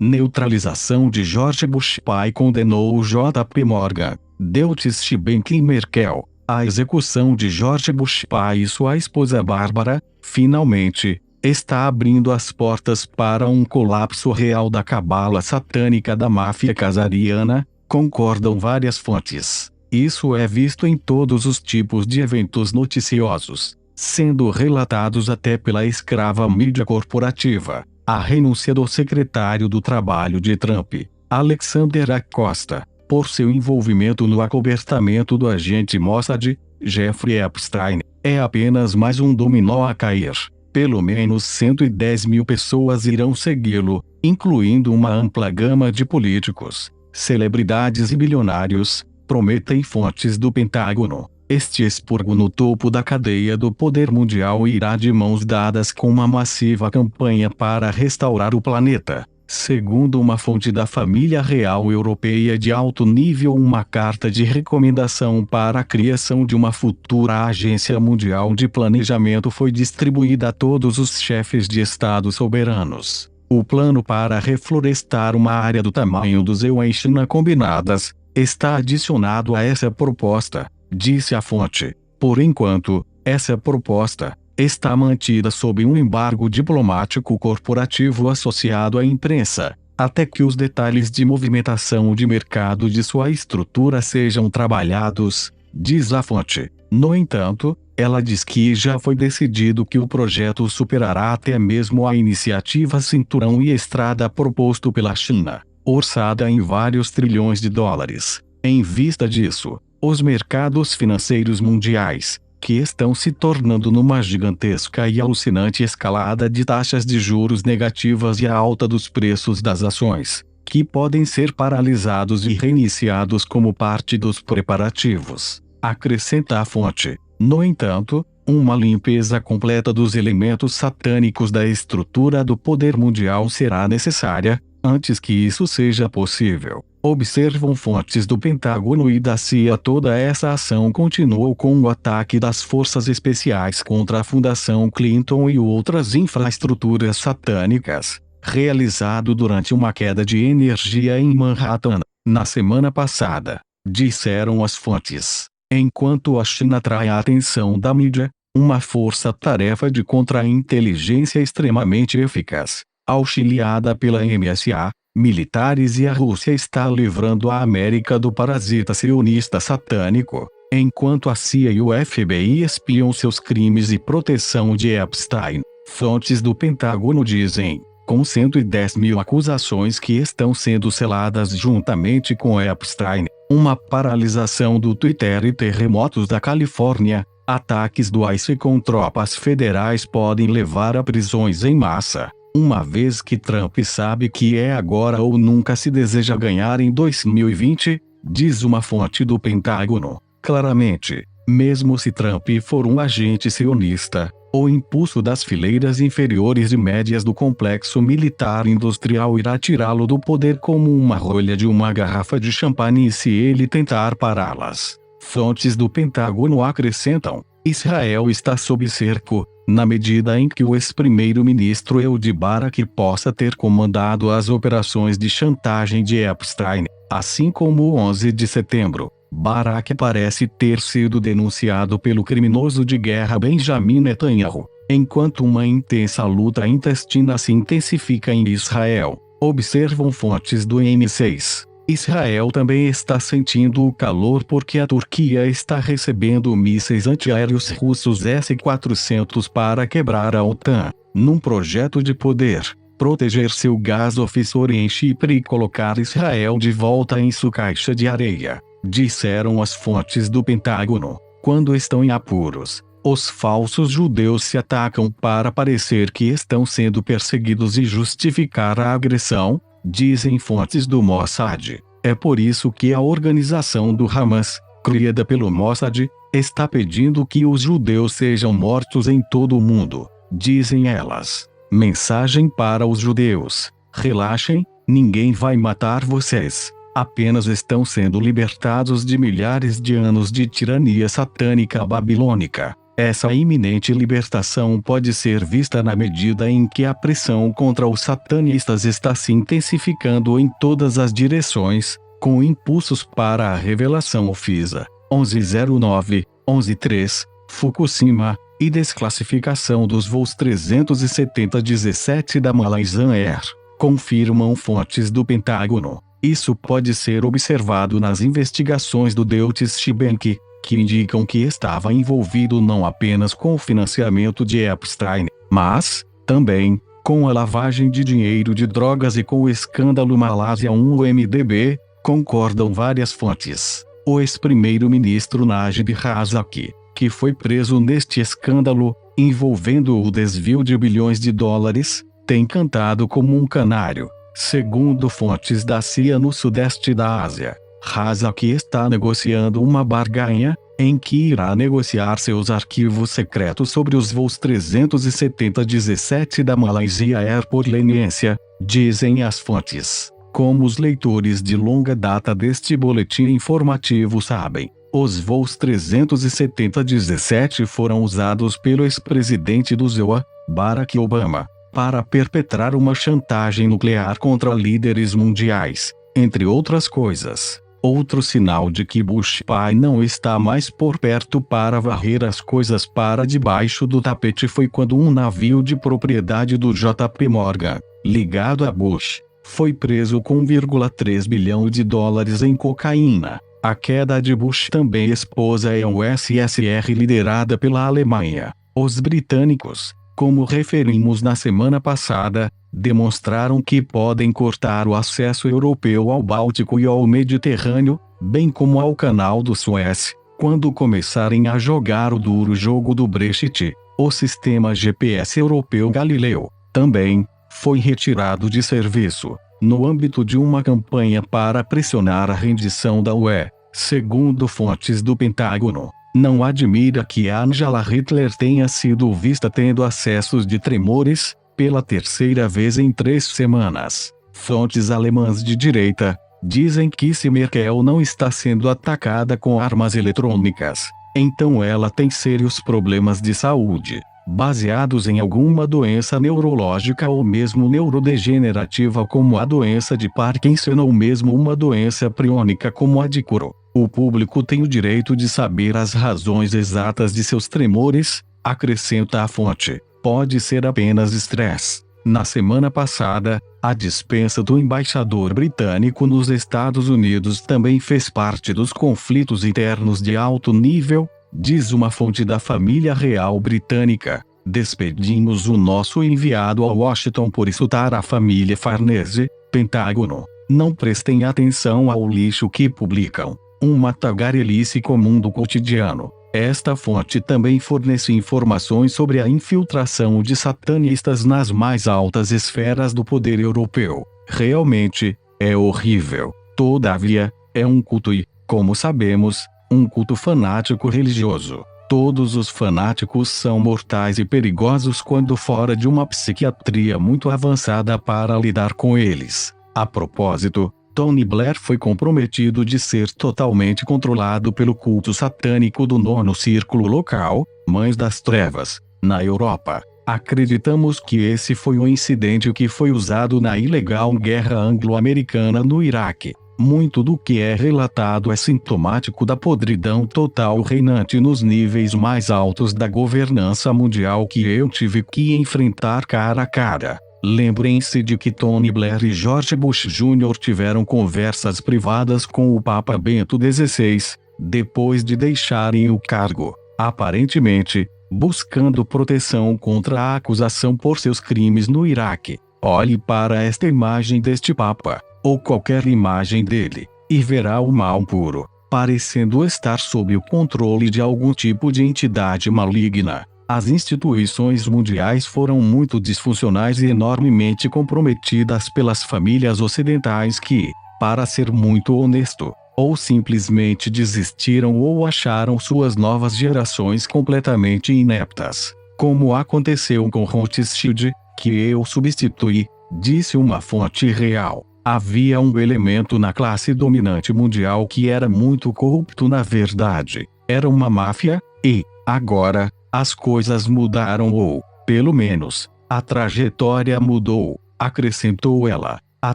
Neutralização de George Bush pai condenou o J.P. Morgan. Deutsche Bank e Merkel. A execução de George Bush pai e sua esposa Bárbara, finalmente, está abrindo as portas para um colapso real da cabala satânica da máfia casariana, concordam várias fontes. Isso é visto em todos os tipos de eventos noticiosos, sendo relatados até pela escrava mídia corporativa. A renúncia do secretário do Trabalho de Trump, Alexander Acosta, por seu envolvimento no acobertamento do agente Mossad, Jeffrey Epstein, é apenas mais um dominó a cair. Pelo menos 110 mil pessoas irão segui-lo, incluindo uma ampla gama de políticos, celebridades e bilionários, prometem fontes do Pentágono. Este expurgo no topo da cadeia do poder mundial irá de mãos dadas com uma massiva campanha para restaurar o planeta. Segundo uma fonte da família real europeia de alto nível, uma carta de recomendação para a criação de uma futura agência mundial de planejamento foi distribuída a todos os chefes de estado soberanos. O plano para reflorestar uma área do tamanho do Zhejiang em China combinadas está adicionado a essa proposta, disse a fonte. Por enquanto, essa proposta está mantida sob um embargo diplomático corporativo associado à imprensa, até que os detalhes de movimentação de mercado de sua estrutura sejam trabalhados, diz a fonte. No entanto, ela diz que já foi decidido que o projeto superará até mesmo a iniciativa Cinturão e Estrada proposto pela China, orçada em vários trilhões de dólares. Em vista disso, os mercados financeiros mundiais, que estão se tornando numa gigantesca e alucinante escalada de taxas de juros negativas e a alta dos preços das ações, que podem ser paralisados e reiniciados como parte dos preparativos, acrescenta a fonte. No entanto, uma limpeza completa dos elementos satânicos da estrutura do poder mundial será necessária, antes que isso seja possível. Observam fontes do Pentágono e da CIA. Toda essa ação continuou com o ataque das forças especiais contra a Fundação Clinton e outras infraestruturas satânicas, realizado durante uma queda de energia em Manhattan, na semana passada, disseram as fontes. Enquanto a China atrai a atenção da mídia, uma força-tarefa de contra-inteligência extremamente eficaz, auxiliada pela NSA, militares e a Rússia está livrando a América do parasita sionista satânico, enquanto a CIA e o FBI espiam seus crimes e proteção de Epstein. Fontes do Pentágono dizem, com 110 mil acusações que estão sendo seladas juntamente com Epstein, uma paralisação do Twitter e terremotos da Califórnia, ataques do ICE com tropas federais podem levar a prisões em massa. Uma vez que Trump sabe que é agora ou nunca se deseja ganhar em 2020, diz uma fonte do Pentágono. Claramente, mesmo se Trump for um agente sionista, o impulso das fileiras inferiores e médias do complexo militar industrial irá tirá-lo do poder como uma rolha de uma garrafa de champanhe se ele tentar pará-las. Fontes do Pentágono acrescentam, Israel está sob cerco, na medida em que o ex-primeiro-ministro Ehud Barak possa ter comandado as operações de chantagem de Epstein, assim como o 11 de setembro. Barak parece ter sido denunciado pelo criminoso de guerra Benjamin Netanyahu, enquanto uma intensa luta intestina se intensifica em Israel, observam fontes do M6. Israel também está sentindo o calor porque a Turquia está recebendo mísseis antiaéreos russos S-400 para quebrar a OTAN, num projeto de poder, proteger seu gás ofensor em Chipre e colocar Israel de volta em sua caixa de areia, disseram as fontes do Pentágono. Quando estão em apuros, os falsos judeus se atacam para parecer que estão sendo perseguidos e justificar a agressão, dizem fontes do Mossad. É por isso que a organização do Hamas, criada pelo Mossad, está pedindo que os judeus sejam mortos em todo o mundo, dizem elas. Mensagem para os judeus: relaxem, ninguém vai matar vocês, apenas estão sendo libertados de milhares de anos de tirania satânica babilônica. Essa iminente libertação pode ser vista na medida em que a pressão contra os satanistas está se intensificando em todas as direções, com impulsos para a revelação FISA 1109, 113, Fukushima, e desclassificação dos voos 370-17 da Malaysian Air, confirmam fontes do Pentágono. Isso pode ser observado nas investigações do Deutsche Bank, que indicam que estava envolvido não apenas com o financiamento de Epstein, mas, também, com a lavagem de dinheiro de drogas e com o escândalo Malásia 1. O MDB, concordam várias fontes. O ex-primeiro-ministro Najib Razak, que foi preso neste escândalo, envolvendo o desvio de bilhões de dólares, tem cantado como um canário, segundo fontes da CIA no sudeste da Ásia. Razak está negociando uma barganha, em que irá negociar seus arquivos secretos sobre os voos 370-17 da Malaysia Air por leniência, dizem as fontes. Como os leitores de longa data deste boletim informativo sabem, os voos 370-17 foram usados pelo ex-presidente do ZEUA, Barack Obama, para perpetrar uma chantagem nuclear contra líderes mundiais, entre outras coisas. Outro sinal de que Bush pai não está mais por perto para varrer as coisas para debaixo do tapete foi quando um navio de propriedade do JP Morgan, ligado a Bush, foi preso com 1,3 bilhão de dólares em cocaína. A queda de Bush também expôs a USSR liderada pela Alemanha. Os britânicos, como referimos na semana passada, demonstraram que podem cortar o acesso europeu ao Báltico e ao Mediterrâneo, bem como ao Canal do Suez, quando começarem a jogar o duro jogo do Brexit. O sistema GPS europeu Galileu, também, foi retirado de serviço, no âmbito de uma campanha para pressionar a rendição da UE, segundo fontes do Pentágono. Não admira que Angela Hitler tenha sido vista tendo acessos de tremores, pela terceira vez em 3 semanas. Fontes alemãs de direita dizem que se Merkel não está sendo atacada com armas eletrônicas, então ela tem sérios problemas de saúde, baseados em alguma doença neurológica ou mesmo neurodegenerativa como a doença de Parkinson ou mesmo uma doença priônica como a de Coro. O público tem o direito de saber as razões exatas de seus tremores, acrescenta a fonte. Pode ser apenas estresse. Na semana passada, a dispensa do embaixador britânico nos Estados Unidos também fez parte dos conflitos internos de alto nível, diz uma fonte da família real britânica. Despedimos o nosso enviado a Washington por insultar a família Farnese, Pentágono. Não prestem atenção ao lixo que publicam. Uma tagarelice comum do cotidiano. Esta fonte também fornece informações sobre a infiltração de satanistas nas mais altas esferas do poder europeu. Realmente, é horrível. Todavia, é um culto e, como sabemos, um culto fanático religioso. Todos os fanáticos são mortais e perigosos quando fora de uma psiquiatria muito avançada para lidar com eles. A propósito, Tony Blair foi comprometido de ser totalmente controlado pelo culto satânico do 9º Círculo Local, Mães das Trevas, na Europa. Acreditamos que esse foi um incidente que foi usado na ilegal guerra anglo-americana no Iraque. Muito do que é relatado é sintomático da podridão total reinante nos níveis mais altos da governança mundial que eu tive que enfrentar cara a cara. Lembrem-se de que Tony Blair e George Bush Jr. tiveram conversas privadas com o Papa Bento XVI, depois de deixarem o cargo, aparentemente, buscando proteção contra a acusação por seus crimes no Iraque. Olhe para esta imagem deste Papa, ou qualquer imagem dele, e verá o mal puro, parecendo estar sob o controle de algum tipo de entidade maligna. As instituições mundiais foram muito disfuncionais e enormemente comprometidas pelas famílias ocidentais que, para ser muito honesto, ou simplesmente desistiram ou acharam suas novas gerações completamente ineptas. Como aconteceu com Rothschild, que eu substituí, disse uma fonte real. Havia um elemento na classe dominante mundial que era muito corrupto na verdade. Era uma máfia, e, agora, as coisas mudaram ou, pelo menos, a trajetória mudou, acrescentou ela. A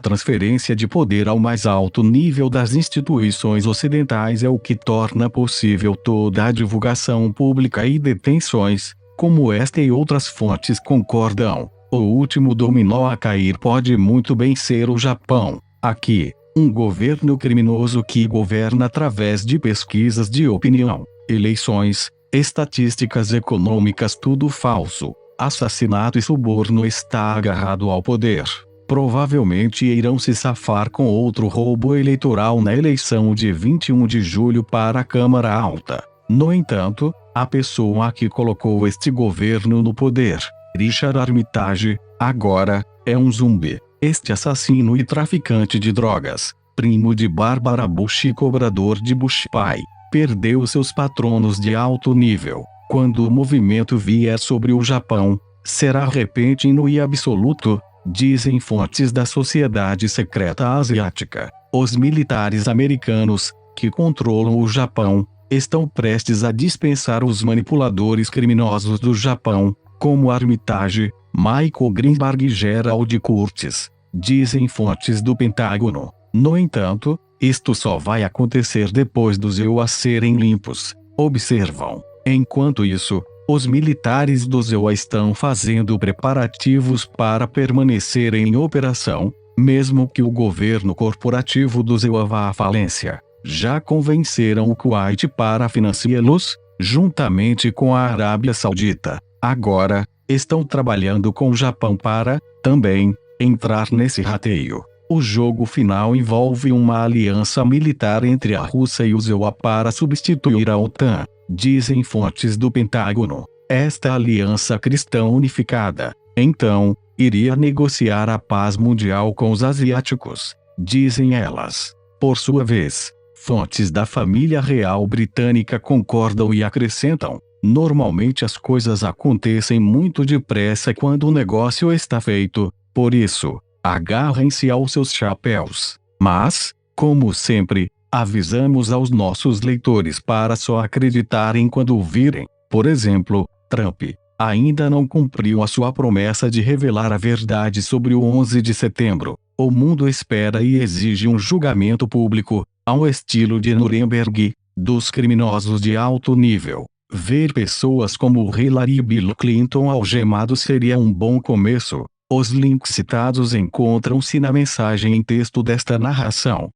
transferência de poder ao mais alto nível das instituições ocidentais é o que torna possível toda a divulgação pública e detenções, como esta e outras fontes concordam. O último dominó a cair pode muito bem ser o Japão. Aqui, um governo criminoso que governa através de pesquisas de opinião, eleições, estatísticas econômicas, tudo falso. Assassinato e suborno está agarrado ao poder. Provavelmente irão se safar com outro roubo eleitoral na eleição de 21 de julho para a Câmara Alta. No entanto, a pessoa que colocou este governo no poder, Richard Armitage, agora, é um zumbi. Este assassino e traficante de drogas, primo de Barbara Bush e cobrador de Bush pai, perdeu seus patronos de alto nível. Quando o movimento vier sobre o Japão, será repentino e absoluto, dizem fontes da Sociedade Secreta Asiática. Os militares americanos, que controlam o Japão, estão prestes a dispensar os manipuladores criminosos do Japão, como Armitage, Michael Greenberg e Gerald Curtis, dizem fontes do Pentágono. No entanto, isto só vai acontecer depois dos EUA serem limpos, observam. Enquanto isso, os militares dos EUA estão fazendo preparativos para permanecer em operação, mesmo que o governo corporativo dos EUA vá à falência. Já convenceram o Kuwait para financiá-los, juntamente com a Arábia Saudita. Agora, estão trabalhando com o Japão para, também, entrar nesse rateio. O jogo final envolve uma aliança militar entre a Rússia e os EUA para substituir a OTAN, dizem fontes do Pentágono. Esta aliança cristã unificada, então, iria negociar a paz mundial com os asiáticos, dizem elas. Por sua vez, fontes da família real britânica concordam e acrescentam: normalmente as coisas acontecem muito depressa quando o negócio está feito, por isso, agarrem-se aos seus chapéus. Mas, como sempre, avisamos aos nossos leitores para só acreditarem quando o virem. Por exemplo, Trump ainda não cumpriu a sua promessa de revelar a verdade sobre o 11 de setembro. O mundo espera e exige um julgamento público, ao estilo de Nuremberg, dos criminosos de alto nível. Ver pessoas como Hillary e Bill Clinton algemados seria um bom começo. Os links citados encontram-se na mensagem em texto desta narração.